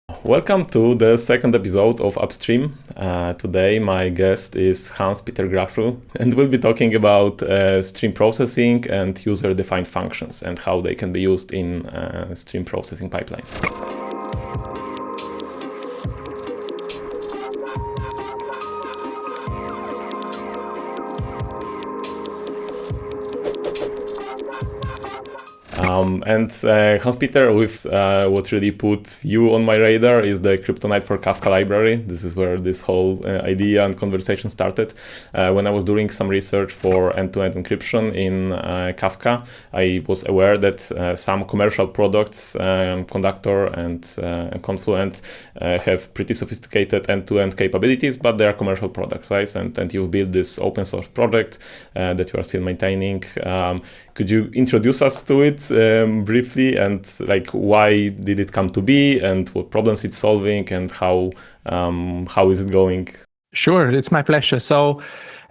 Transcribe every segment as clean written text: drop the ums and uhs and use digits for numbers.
Welcome to the second episode of Upstream. Today my guest is Hans-Peter Grahsl, and we'll be talking about stream processing and user-defined functions and how they can be used in stream processing pipelines. Hans-Peter, with what really put you on my radar is the Kryptonite for Kafka library. This is where this whole idea and conversation started. When I was doing some research for end-to-end encryption in Kafka, I was aware that some commercial products, Conductor and Confluent, have pretty sophisticated end-to-end capabilities, but they are commercial products, right? And you've built this open source project that you are still maintaining. Could you introduce us to it briefly, and like why did it come to be, and what problems it's solving, and how is it going? Sure, it's my pleasure. So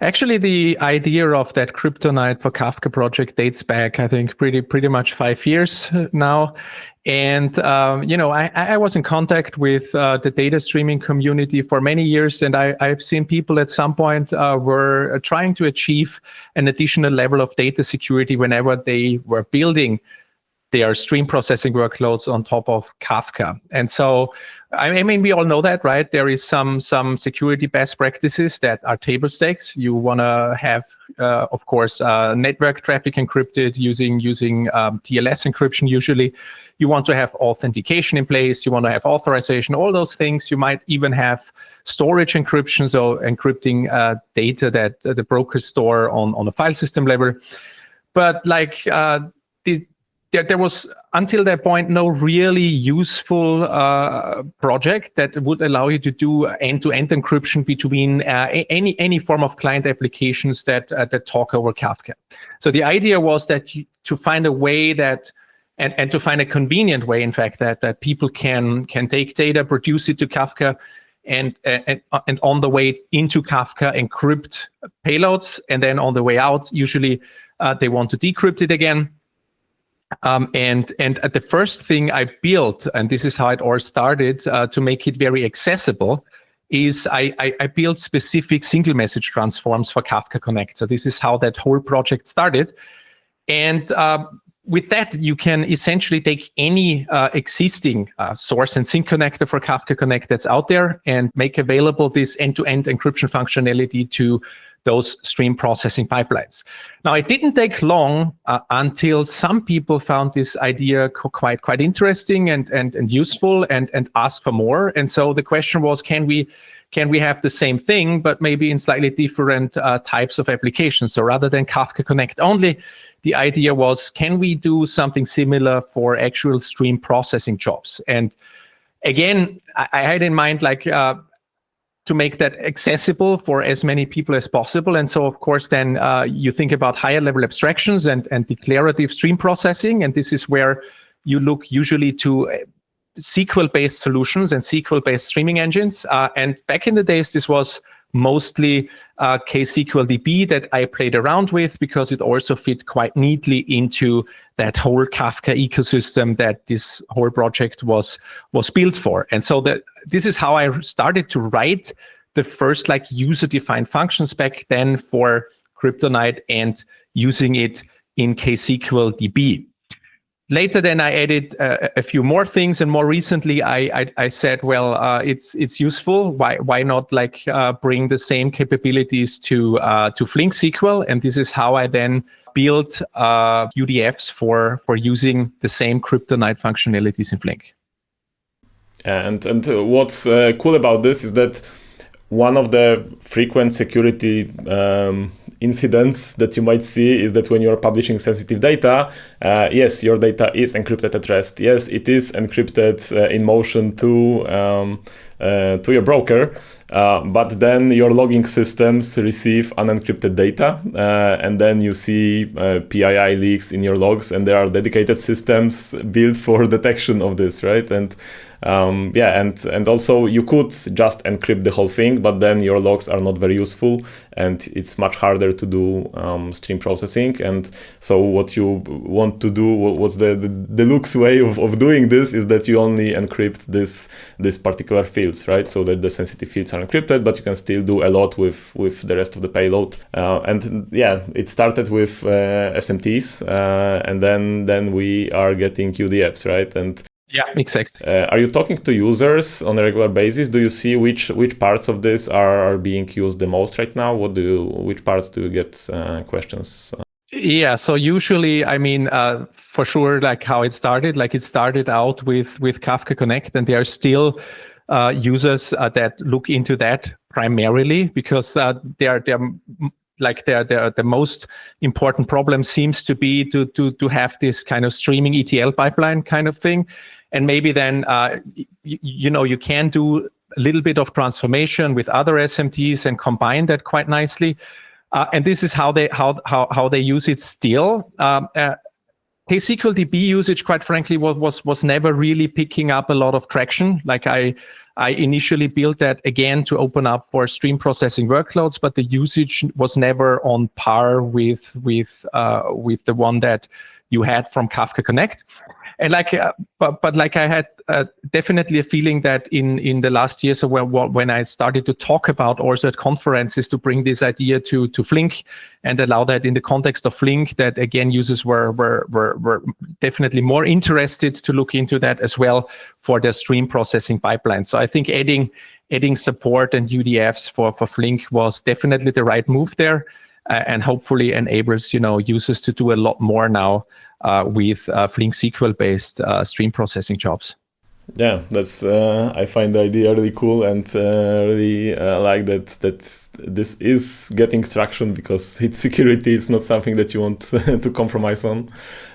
actually the idea of that Kryptonite for Kafka project dates back, I think, pretty much 5 years now. And, I was in contact with the data streaming community for many years, and I've seen people at some point were trying to achieve an additional level of data security whenever they were building their stream processing workloads on top of Kafka. And so, I mean, we all know that, right? There is some security best practices that are table stakes. You want to have, of course, network traffic encrypted using TLS encryption usually. You want to have authentication in place. You want to have authorization, all those things. You might even have storage encryption, so encrypting data that the brokers store on a file system level. But like there was, until that point, no really useful project that would allow you to do end-to-end encryption between any form of client applications that talk over Kafka. So the idea was that to find a way that, and to find a convenient way, in fact, that people can take data, produce it to Kafka, and on the way into Kafka, encrypt payloads, and then on the way out, usually they want to decrypt it again. And the first thing I built, and this is how it all started, to make it very accessible, is I built specific single message transforms for Kafka Connect. So this is how that whole project started. And with that, you can essentially take any existing source and sync connector for Kafka Connect that's out there and make available this end-to-end encryption functionality to those stream processing pipelines. Now, it didn't take long until some people found this idea quite interesting and useful and asked for more. And so the question was, can we have the same thing, but maybe in slightly different types of applications? So rather than Kafka Connect only, the idea was, can we do something similar for actual stream processing jobs? And again, I had in mind to make that accessible for as many people as possible. And so, of course, then you think about higher level abstractions and declarative stream processing. And this is where you look usually to SQL-based solutions and SQL-based streaming engines. And back in the days, this was mostly KSQL-DB that I played around with, because it also fit quite neatly into that whole Kafka ecosystem that this whole project was built for. And so this is how I started to write the first user-defined functions back then for Kryptonite and using it in KSQL-DB. Later, then I added a few more things, and more recently, I said, well, it's useful. Why not bring the same capabilities to Flink SQL? And this is how I then built UDFs for using the same Kryptonite functionalities in Flink. And what's cool about this is that one of the frequent security incidents that you might see is that when you are publishing sensitive data, yes, your data is encrypted at rest. Yes, it is encrypted in motion too. to your broker, but then your logging systems receive unencrypted data, and then you see PII leaks in your logs, and there are dedicated systems built for detection of this, right? And and also you could just encrypt the whole thing, but then your logs are not very useful, and it's much harder to do stream processing. And so what you want to do, what's the deluxe way of doing this, is that you only encrypt this particular fields, right? So that the sensitive fields are encrypted, but you can still do a lot with the rest of the payload. It started with SMTs, and then we are getting UDFs, right? And yeah, exactly. Are you talking to users on a regular basis? Do you see which parts of this are being used the most right now? Which parts do you get questions? Yeah, so usually, I mean, for sure, like how it started out with Kafka Connect, and there are still users that look into that primarily because the most important problem seems to be to have this kind of streaming ETL pipeline kind of thing. And maybe then, you can do a little bit of transformation with other SMTs and combine that quite nicely. And this is how they use it still. KSQL-DB usage, quite frankly, was never really picking up a lot of traction. Like I initially built that again to open up for stream processing workloads, but the usage was never on par with the one that you had from Kafka Connect. And but I had definitely a feeling that in the last years, when I started to talk about also at conferences to bring this idea to Flink and allow that in the context of Flink, that again users were definitely more interested to look into that as well for their stream processing pipeline. So I think adding support and UDFs for Flink was definitely the right move there. And hopefully enables users to do a lot more now with Flink SQL-based stream processing jobs. Yeah, that's I find the idea really cool, and really like that this is getting traction, because hit security is not something that you want to compromise on.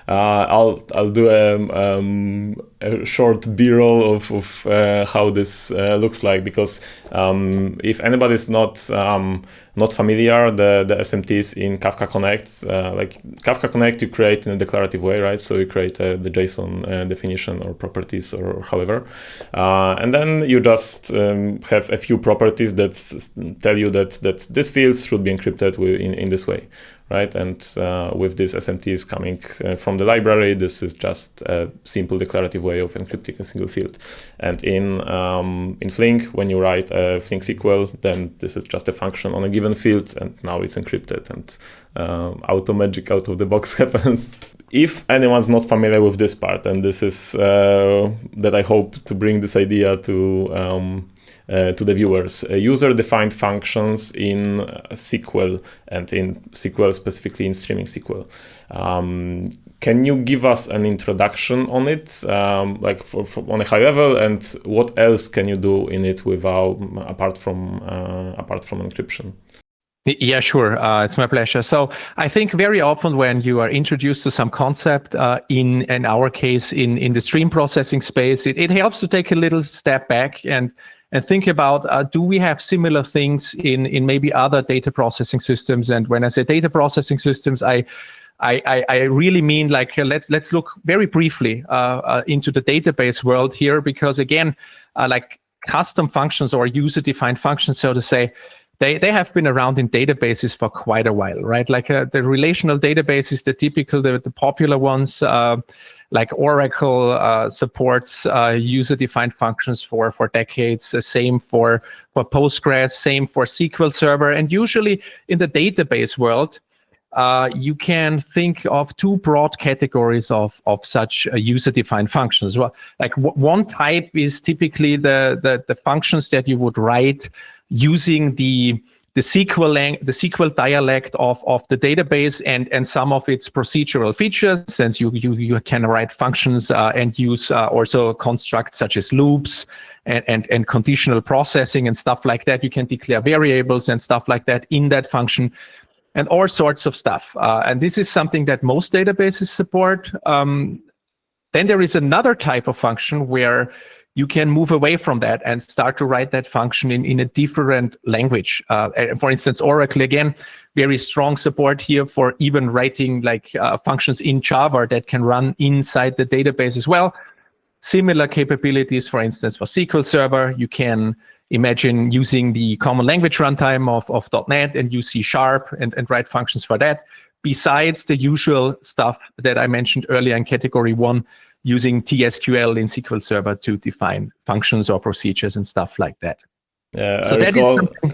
I'll do a short B-roll of how this looks like, because if anybody is not familiar, the SMTs in Kafka Connect, like Kafka Connect, you create in a declarative way, right? So you create the JSON definition or properties or however, and then you just have a few properties that tell you that this fields should be encrypted in this way. Right, and with this SMTs coming from the library, this is just a simple declarative way of encrypting a single field. And in Flink, when you write a Flink SQL, then this is just a function on a given field, and now it's encrypted, and auto magic out of the box happens. If anyone's not familiar with this part, and this is that I hope to bring this idea to the viewers, user-defined functions in SQL, and in SQL specifically in streaming SQL. Can you give us an introduction on it, like on a high level, and what else can you do in it apart from encryption? Yeah, sure. It's my pleasure. So I think very often when you are introduced to some concept, in our case, in the stream processing space, it helps to take a little step back and think about, do we have similar things in maybe other data processing systems? And when I say data processing systems, I really mean like let's look very briefly into the database world here, because again, like custom functions or user-defined functions, so to say, they have been around in databases for quite a while, right? Like the relational databases, the popular ones, like Oracle supports user-defined functions for decades. Same for Postgres, same for SQL Server. And usually in the database world, you can think of two broad categories of such user-defined functions. Well, like one type is typically the functions that you would write using the SQL dialect of the database and some of its procedural features, since you can write functions and use also constructs such as loops and conditional processing and stuff like that. You can declare variables and stuff like that in that function, and all sorts of stuff. And this is something that most databases support. Then there is another type of function where you can move away from that and start to write that function in a different language. For instance, Oracle, again, very strong support here for even writing like functions in Java that can run inside the database as well. Similar capabilities, for instance, for SQL Server. You can imagine using the common language runtime of .NET and use C# and write functions for that. Besides the usual stuff that I mentioned earlier in category 1, using TSQL in SQL Server to define functions or procedures and stuff like that. So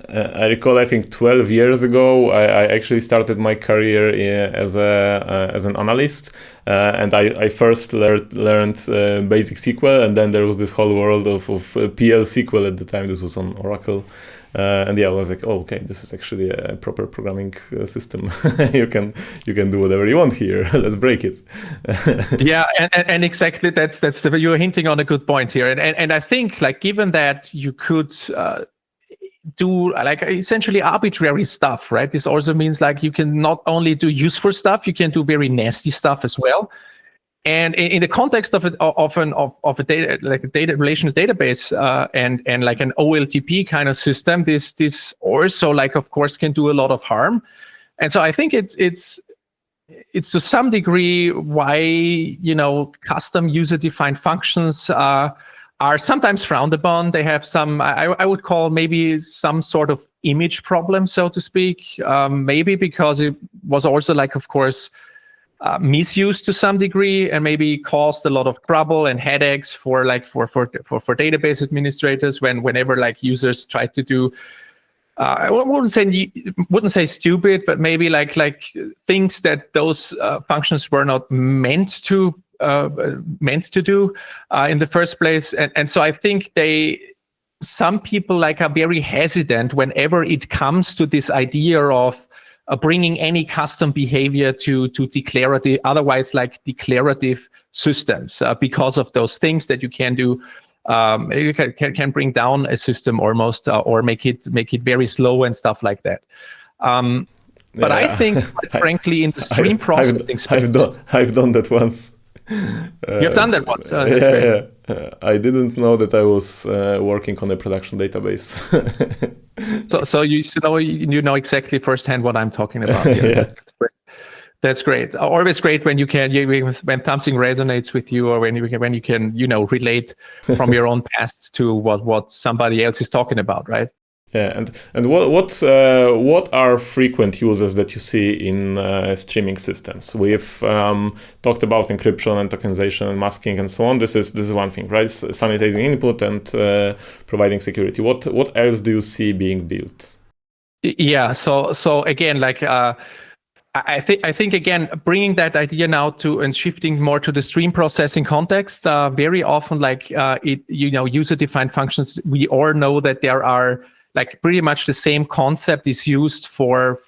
I recall, I think 12 years ago, I actually started my career as an analyst, and I first learned basic SQL, and then there was this whole world of PL SQL at the time. This was on Oracle. And yeah, I was like, oh, okay, this is actually a proper programming system. you can do whatever you want here. Let's break it. Yeah, and exactly that's you're hinting on a good point here. And I think, like, given that you could do like essentially arbitrary stuff, right? This also means like you can not only do useful stuff, you can do very nasty stuff as well. And in the context of a data, like a data relational database and like an OLTP kind of system, this also, like, of course, can do a lot of harm. And so I think it's to some degree why, you know, custom user-defined functions are sometimes frowned upon. They have some, I would call maybe some sort of image problem, so to speak. Maybe because it was also, like, of course, misused to some degree, and maybe caused a lot of trouble and headaches for database administrators whenever like users try to do I wouldn't say stupid, but maybe like things that those functions were not meant to do in the first place. And so I think some people like are very hesitant whenever it comes to this idea of bringing any custom behavior to declarative, otherwise like declarative systems, because of those things that you can do. You can bring down a system almost, or make it very slow and stuff like that. But I think, quite frankly, in the stream processing space, I've done that once. You've done that once. Yeah. I didn't know that I was working on a production database. So you know exactly firsthand what I'm talking about. Yeah. That's great. Always great when when something resonates with you, or when you can relate from your own past to what somebody else is talking about, right? Yeah, and what are frequent uses that you see in streaming systems? We've talked about encryption and tokenization and masking and so on. This is one thing, right? Sanitizing input and providing security. What else do you see being built? Yeah. So again, like. I think again, bringing that idea now to and shifting more to the stream processing context, very often like user-defined functions, we all know that there are like pretty much the same concept is used for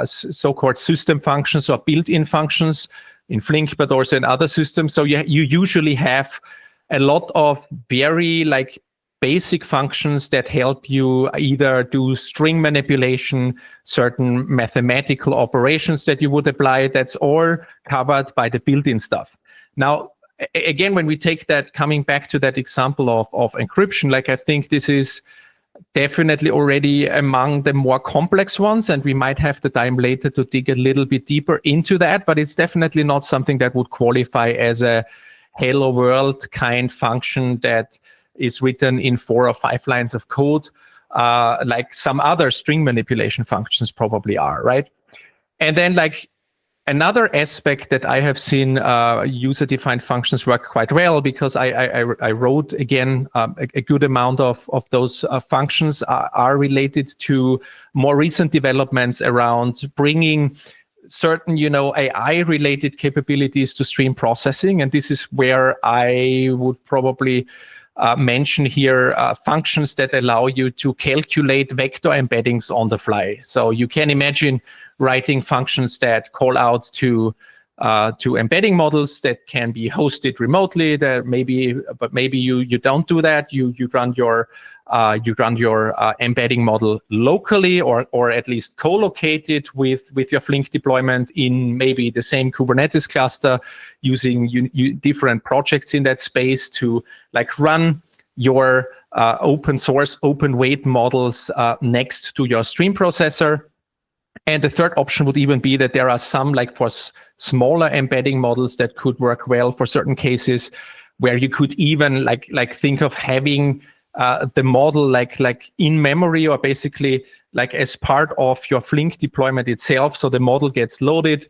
so-called system functions or built-in functions in Flink, but also in other systems. So you usually have a lot of very like basic functions that help you either do string manipulation, certain mathematical operations that you would apply. That's all covered by the built-in stuff. Now, again, when we take that, coming back to that example of encryption, like I think this is definitely already among the more complex ones, and we might have the time later to dig a little bit deeper into that, but it's definitely not something that would qualify as a hello world kind function that is written in 4 or 5 lines of code, like some other string manipulation functions probably are, right? And then like another aspect that I have seen user-defined functions work quite well, because I wrote, again, a good amount of those functions are related to more recent developments around bringing certain, AI-related capabilities to stream processing. And this is where I would probably mention here functions that allow you to calculate vector embeddings on the fly. So you can imagine writing functions that call out to embedding models that can be hosted remotely. But maybe you don't do that. You run your embedding model locally, or at least co-located with your Flink deployment in maybe the same Kubernetes cluster, using different projects in that space to like run your open source, open weight models next to your stream processor. And the third option would even be that there are some, like for smaller embedding models that could work well for certain cases, where you could even like think of having the model like in memory, or basically like as part of your Flink deployment itself. So the model gets loaded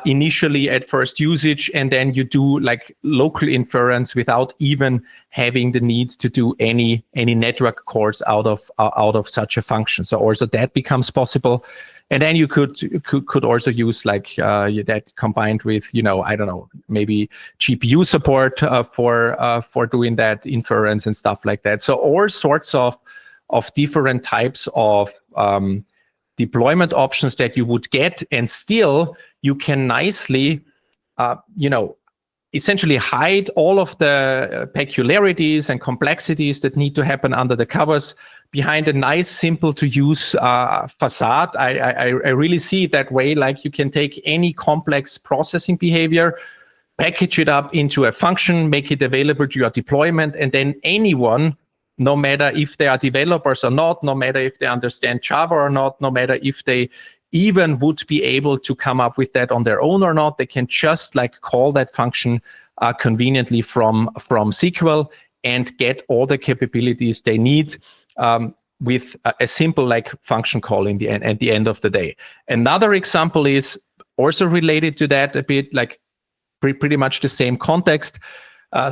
initially at first usage, and then you do like local inference without even having the need to do any network calls out of such a function. So also that becomes possible. And then you could also use like that combined with, I don't know, maybe GPU support for doing that inference and stuff like that. So all sorts of different types of deployment options that you would get, and still you can nicely, essentially hide all of the peculiarities and complexities that need to happen under the covers behind a nice, simple to use facade. I really see it that way. Like you can take any complex processing behavior, package it up into a function, make it available to your deployment, and then anyone, no matter if they are developers or not, no matter if they understand Java or not, no matter if they even would be able to come up with that on their own or not, they can just like call that function conveniently from SQL and get all the capabilities they need with a simple like function call at the end of the day. Another example is also related to that a bit, like pretty much the same context.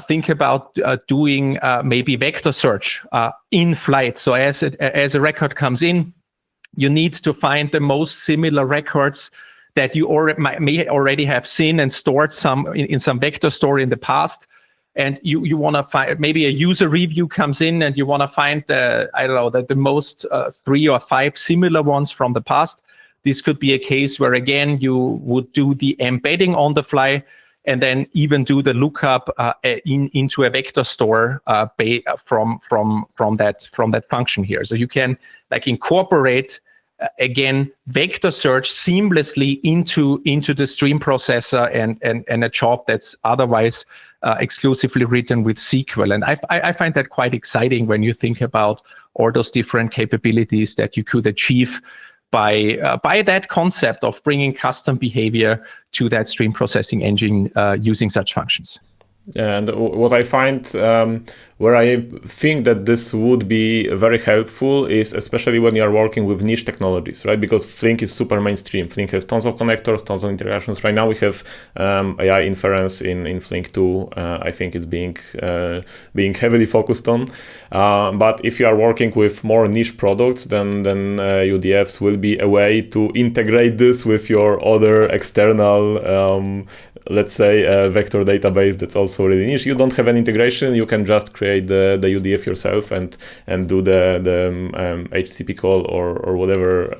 Think about doing maybe vector search in flight. So as a record comes in, you need to find the most similar records that you may already have seen and stored in some vector store in the past. And you want to find, maybe a user review comes in and you want to find the most 3 or 5 similar ones from the past. This could be a case where, again, you would do the embedding on the fly and then even do the lookup into a vector store from that function here. So you can like incorporate again vector search seamlessly into the stream processor and a job that's otherwise exclusively written with SQL. And I find that quite exciting when you think about all those different capabilities that you could achieve by that concept of bringing custom behavior to that stream processing engine using such functions. And what I find where I think that this would be very helpful is especially when you are working with niche technologies, right? Because Flink is super mainstream. Flink has tons of connectors, tons of integrations. Right now we have AI inference in Flink 2. I think it's being heavily focused on. But if you are working with more niche products, then UDFs will be a way to integrate this with your other external let's say a vector database that's also really niche. You don't have an integration. You can just create the UDF yourself and do the HTTP call or whatever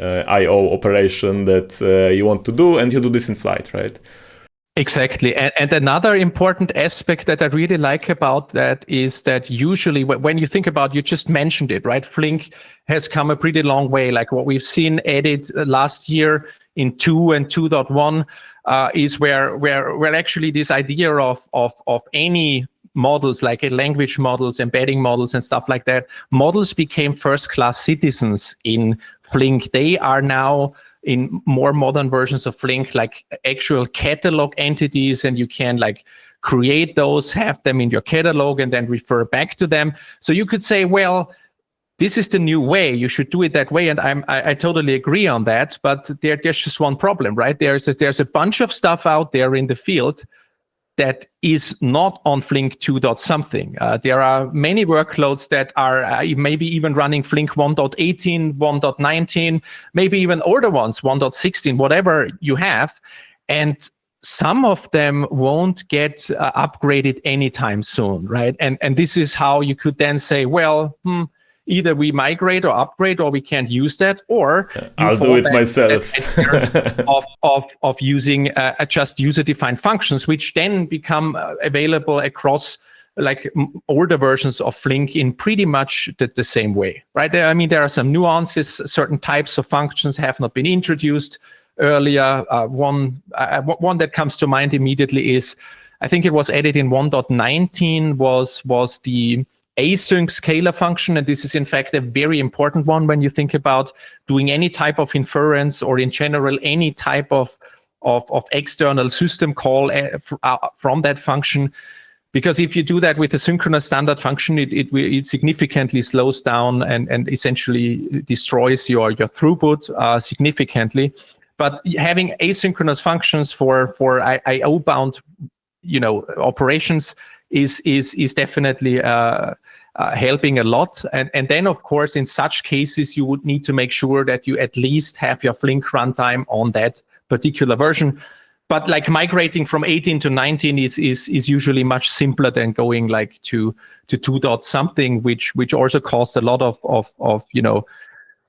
IO operation that you want to do, and you do this in flight, right? Exactly. And another important aspect that I really like about that is that usually when you think about, you just mentioned it, right? Flink has come a pretty long way. Like what we've seen added last year in 2 and 2.1 is where actually this idea of any models, like language models, embedding models and stuff like that, models became first-class citizens in Flink. They are now in more modern versions of Flink, like actual catalog entities, and you can like create those, have them in your catalog, and then refer back to them. So you could say, well, this is the new way. You should do it that way, and I totally agree on that. But there's just one problem, right? There's a bunch of stuff out there in the field that is not on Flink 2. something. There are many workloads that are maybe even running Flink 1.18, 1.19, maybe even older ones, 1.16, whatever you have. And some of them won't get upgraded anytime soon, right? And this is how you could then say, well, either we migrate or upgrade, or we can't use that, or I'll do it myself. of using just user-defined functions, which then become available across like older versions of Flink in pretty much the same way, right? I mean, there are some nuances. Certain types of functions have not been introduced earlier. One that comes to mind immediately is, I think it was added in 1.19, was the async scalar function, and this is in fact a very important one when you think about doing any type of inference or in general any type of external system call from that function. Because if you do that with a synchronous standard function, it significantly slows down and essentially destroys your throughput significantly. But having asynchronous functions for I/O bound, operations is definitely helping a lot. And then, of course, in such cases, you would need to make sure that you at least have your Flink runtime on that particular version. But like migrating from 18 to 19 is usually much simpler than going like to 2 something, which also costs a lot of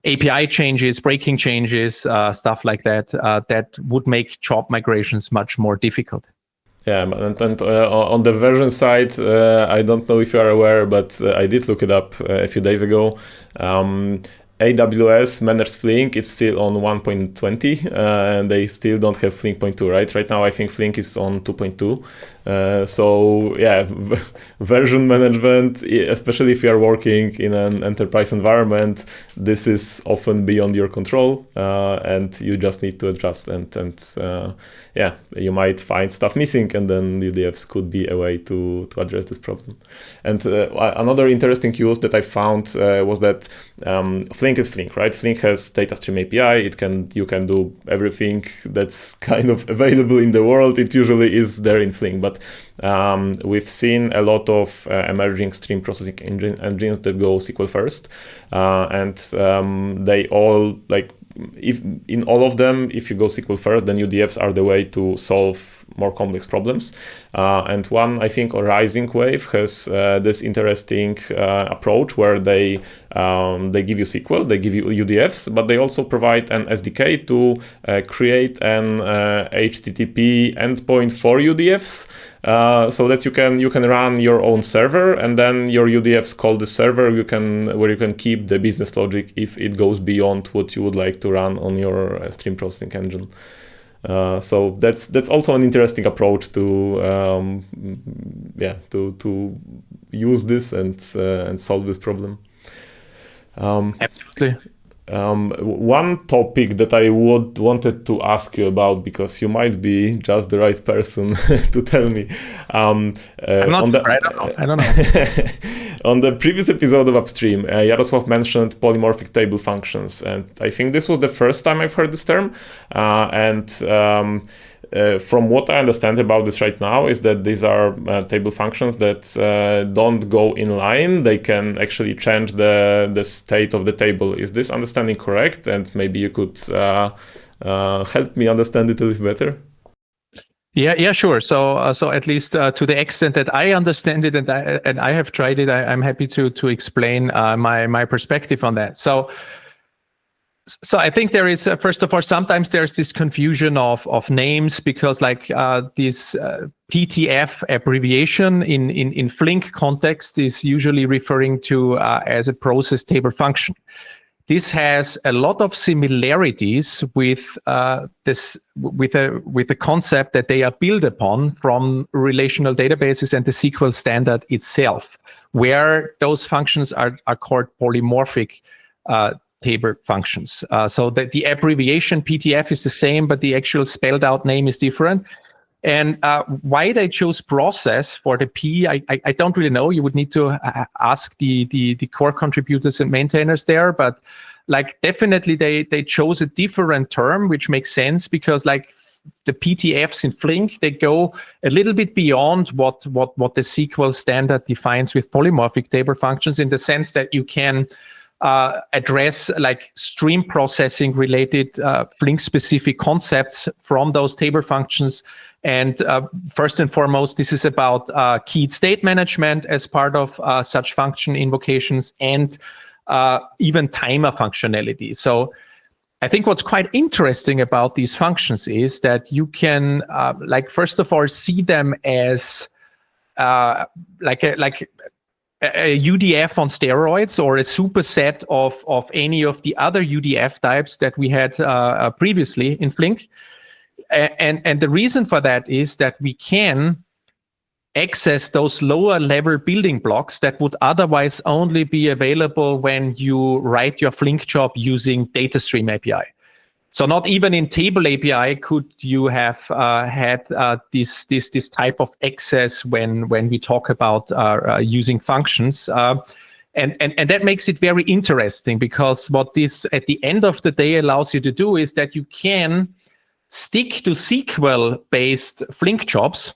API changes, breaking changes, stuff like that, that would make job migrations much more difficult. Yeah, and on the version side, I don't know if you are aware, but I did look it up a few days ago. AWS managed Flink, it's still on 1.20, and they still don't have Flink.2, right? Right now, I think Flink is on 2.2. So yeah, version management, especially if you are working in an enterprise environment, this is often beyond your control, and you just need to adjust. And yeah, you might find stuff missing, and then UDFs could be a way to address this problem. And another interesting use that I found was that Flink is Flink, right? Flink has data stream API. You can do everything that's kind of available in the world. It usually is there in Flink, but we've seen a lot of emerging stream processing engines that go SQL first, and they all if in all of them, if you go SQL first, then UDFs are the way to solve more complex problems. And one, I think, Rising Wave has this interesting approach where they give you SQL, they give you UDFs, but they also provide an SDK to create an HTTP endpoint for UDFs, so that you can run your own server, and then your UDFs call the server where you can keep the business logic if it goes beyond what you would like to run on your stream processing engine. So that's also an interesting approach to use this and solve this problem. Absolutely. One topic that I wanted to ask you about, because you might be just the right person to tell me. I'm not sure. I don't know. On the previous episode of Upstream, Jarosław mentioned polymorphic table functions, and I think this was the first time I've heard this term. From what I understand about this right now is that these are table functions that don't go in line. They can actually change the state of the table. Is this understanding correct? And maybe you could help me understand it a little better. Yeah, sure. So at least to the extent that I understand it and I have tried it, I'm happy to explain my perspective on that. So I think there is, first of all, sometimes there's this confusion of names, because like this PTF abbreviation in Flink context is usually referring to as a process table function. This has a lot of similarities with the concept that they are built upon from relational databases and the SQL standard itself, where those functions are called polymorphic table functions. So that the abbreviation PTF is the same, but the actual spelled out name is different. And why they chose process for the P, I don't really know. You would need to ask the core contributors and maintainers there, but like definitely they chose a different term, which makes sense, because like the PTFs in Flink, they go a little bit beyond what the SQL standard defines with polymorphic table functions, in the sense that you can address like stream processing related Flink specific concepts from those table functions. And first and foremost, this is about keyed state management as part of such function invocations, and even timer functionality. So I think what's quite interesting about these functions is that you can first of all see them as like a UDF on steroids, or a superset of any of the other UDF types that we had previously in Flink. And the reason for that is that we can access those lower level building blocks that would otherwise only be available when you write your Flink job using DataStream API. So not even in table API could you have had this type of access when we talk about using functions. And that makes it very interesting, because what this at the end of the day allows you to do is that you can stick to SQL-based Flink jobs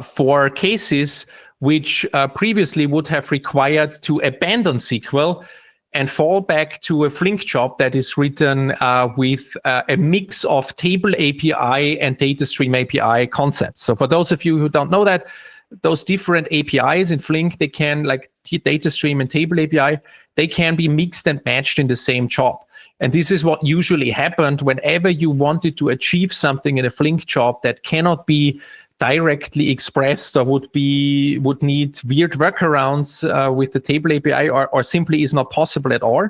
for cases which previously would have required to abandon SQL and fall back to a Flink job that is written with a mix of table API and DataStream API concepts. So for those of you who don't know that, those different APIs in Flink, they can, like DataStream and table API, they can be mixed and matched in the same job. And this is what usually happened whenever you wanted to achieve something in a Flink job that cannot be directly expressed or would need weird workarounds with the table API, or simply is not possible at all.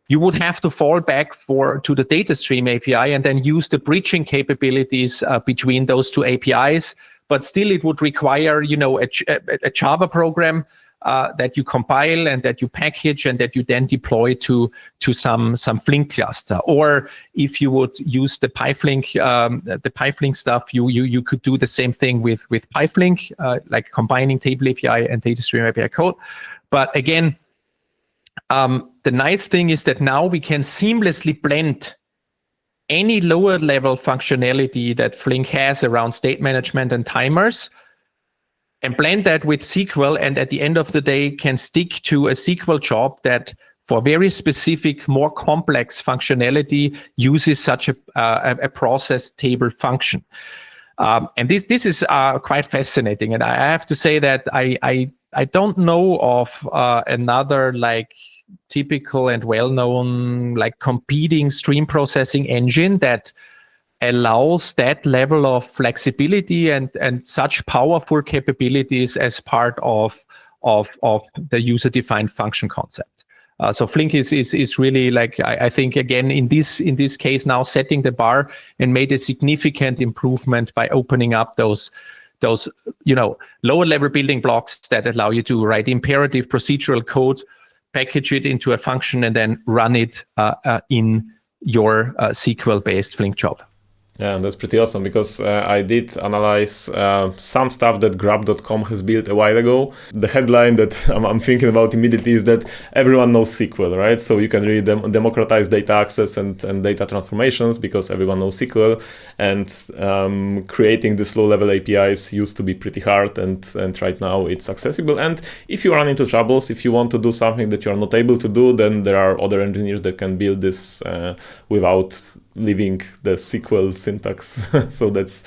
You would have to fall back to the DataStream API and then use the bridging capabilities between those two APIs. But still, it would require, a Java program that you compile and that you package and that you then deploy to some Flink cluster. Or if you would use the PyFlink stuff, you could do the same thing with PyFlink, like combining table API and DataStream API code. But again, the nice thing is that now we can seamlessly blend any lower level functionality that Flink has around state management and timers, and blend that with SQL, and at the end of the day can stick to a SQL job that for very specific, more complex functionality uses such a process table function. And this is quite fascinating. And I have to say that I don't know of another like typical and well-known like competing stream processing engine that allows that level of flexibility and such powerful capabilities as part of the user-defined function concept. So Flink is really, like, I think again in this case now setting the bar and made a significant improvement by opening up those lower level building blocks that allow you to write imperative procedural code, package it into a function, and then run it in your SQL-based Flink job. Yeah, that's pretty awesome, because I did analyze some stuff that grab.com has built a while ago. The headline that I'm thinking about immediately is that everyone knows SQL, right? So you can really democratize data access and data transformations because everyone knows SQL. And creating these low-level APIs used to be pretty hard, and right now it's accessible. And if you run into troubles, if you want to do something that you're not able to do, then there are other engineers that can build this without leaving the SQL syntax. So that's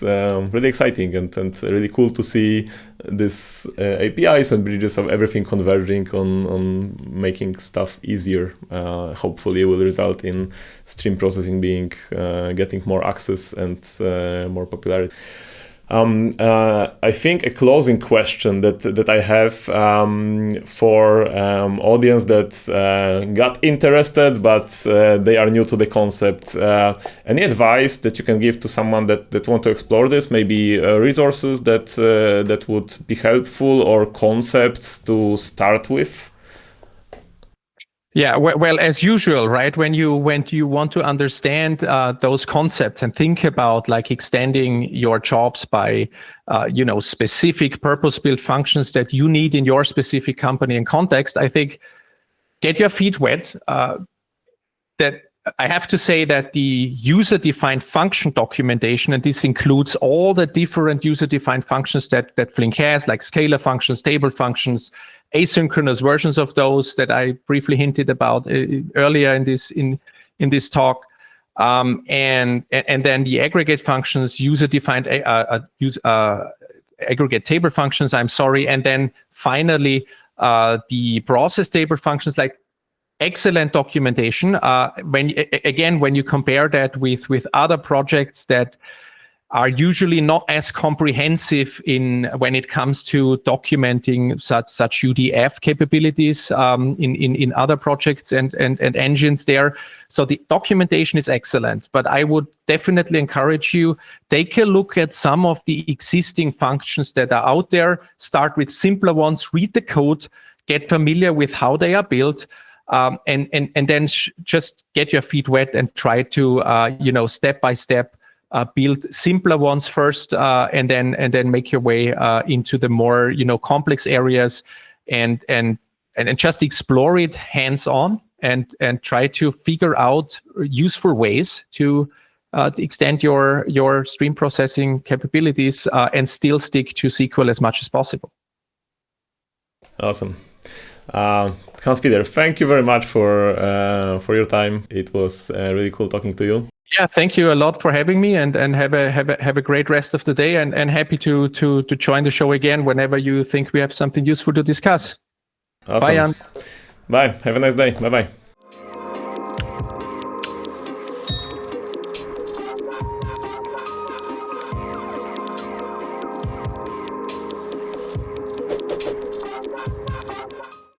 really exciting and really cool to see this APIs and bridges of everything converging on making stuff easier. Hopefully it will result in stream processing being getting more access and more popularity. I think a closing question that I have for audience that got interested but they are new to the concept. Any advice that you can give to someone that want to explore this? Maybe resources that would be helpful, or concepts to start with? Yeah, well, as usual, right? When you want to understand those concepts and think about like extending your jobs by, specific purpose-built functions that you need in your specific company and context, I think get your feet wet. That I have to say that the user-defined function documentation, and this includes all the different user-defined functions that Flink has, like scalar functions, table functions, asynchronous versions of those that I briefly hinted about earlier in this talk, and then the aggregate functions, user-defined aggregate table functions. And then finally the process table functions, like excellent documentation. When you compare that with other projects that are usually not as comprehensive when it comes to documenting such UDF capabilities in other projects and engines there. So the documentation is excellent, but I would definitely encourage you, take a look at some of the existing functions that are out there. Start with simpler ones, read the code, get familiar with how they are built, and then just get your feet wet and try to step by step build simpler ones first, and then make your way into the more complex areas, and just explore it hands-on and try to figure out useful ways to extend your stream processing capabilities and still stick to SQL as much as possible. Awesome. Hans-Peter, thank you very much for your time. It was really cool talking to you. Yeah, thank you a lot for having me, and have a great rest of the day, and happy to join the show again whenever you think we have something useful to discuss. Awesome. Bye, Jan. Bye. Have a nice day. Bye-bye.